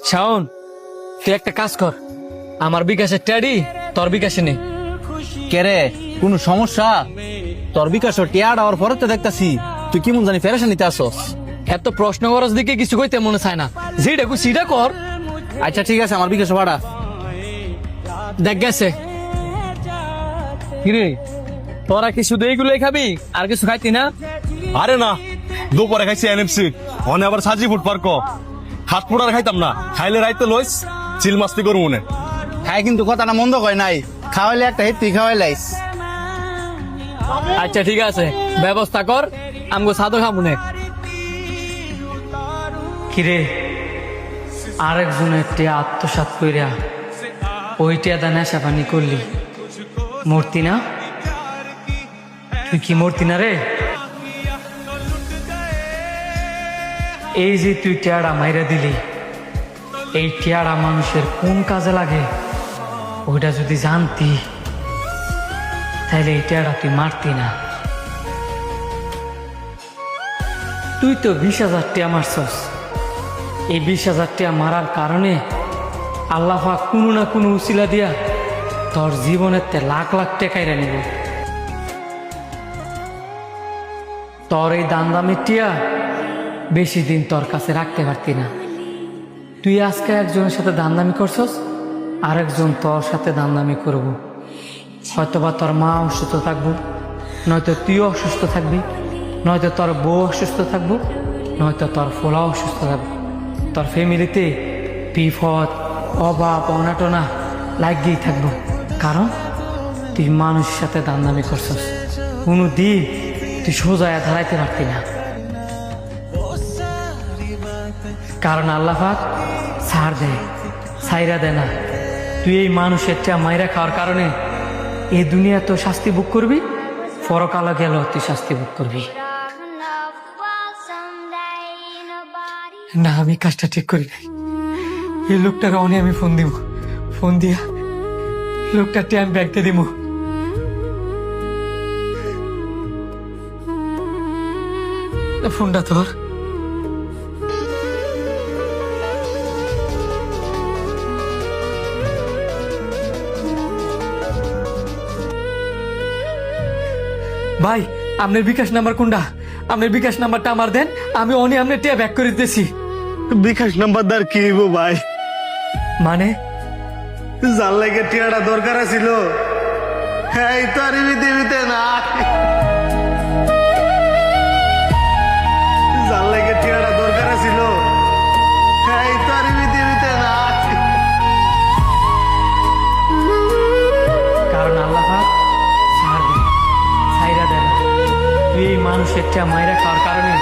শাওন, তুই একটা কাজ কর, আমার বিকাশের ট্যাডি তোর বিকাশে নেই। কেরে কোনো সমস্যা? তোর বিকাশ টিয়ার আর পরে তো দেখতাছি তুই কি মন জানি ফেরেশান নিতে আসস। এত প্রশ্ন করস দিকে কিছু কইতে মনে চায় না, যেটা কই সেটা কর। আচ্ছা ঠিক আছে, আমার বিকাশ ভাড়া দেখ গেছে। কিরে তোরা কি শুধু এইগুলোই খাবি, আর কিছু খাইতি না? আরে না, দুপুরে খাইছি এনএফসি, অনে আবার সাজি ফুড পার্ক হাত ফুটার খাইতাম না, খাইলে রাইতে লইস চিল মাস্তি করবো মনে। হ্যাঁ কিন্তু কথাটা মন্দ কয় নাই, খাওয়াইলে একটা হেত্তি খাওয়াইলাইস। আচ্ছা ঠিক আছে, ব্যবস্থা কর, আমগো সাদা খামুনে। কিরে আরেকজনের টিয়া আত্মসাৎ কইরা ওই টিয়াদা নেশা পানি করলি, মূর্তি না? তুই কি মূর্তি না রে? এই যে তুই টিয়াড়া মাইরা দিলি, এই টিয়াড়া মানুষের কোন কাজে লাগে ওইটা যদি জানতি তাহলে এই টিয়াড়া তুই মারতি না। তুই তো 20,000 টিয়া মারছস, এই 20,000 টিয়া মারার কারণে আল্লাহ পাক কোনো না কোনো উসিলা দিয়া তোর জীবনের তে লাখ লাখ টেকাইরা নিব। তোর এই দামদামি টিয়া বেশি দিন তোর কাছে রাখতে পারতি না। তুই আজকে একজনের সাথে দামদামি করছস, আরেকজন তোর সাথে দামদামি করব। হয়তোবা তোর মা অসুস্থ থাকবো, নয়তো তুইও অসুস্থ থাকবি, নয়তো তোর বউ অসুস্থ থাকবো, নয়তো তোর ফোলাও অসুস্থ থাকবো। তোর ফ্যামিলিতে বিপদ অভাব অনাটনা লাগিয়েই থাকবো, কারণ তুই মানুষের সাথে দামদামি করছস। কোনো দিন তুই সোজায় দাঁড়াইতে পারতি না, কারণ আল্লাহ পাক ছাড় দেয়, ছাইরা দেয় না। তুই এই মানুষের চা মাইরা খাওয়ার কারণে এই দুনিয়া তো শাস্তি ভোগ করবি, পরকালে গেল তুই শাস্তি ভোগ করবি না। আমি কাজটা ঠিক করি নাই। এই লোকটাকে অনেক আমি ফোন দিব, ফোন দিয়া লোকটাকে আমি ব্যাগতে দিব। ফোনটা তোর। ভাই আপনার বিকাশ নাম্বার কোনটা? আপনার বিকাশ নাম্বারটা আমার দেন, আমি অনি আপনার টিয়া ব্যাক করে দিতেছি। বিকাশ নাম্বার দার কি হইব ভাই? মানে যার লাগে টিয়াটা দরকার ছিল এই তো আর পৃথিবীতে না, যার লাগে টিয়াটা দরকার ছিল এই তো আর পৃথিবীতে না। কারণ আল্লাহ পাক ছাড় দেয়, ছাইরা দেয় না। তুই এই মানুষের টিয়া মাইরা খাওয়ার কারণে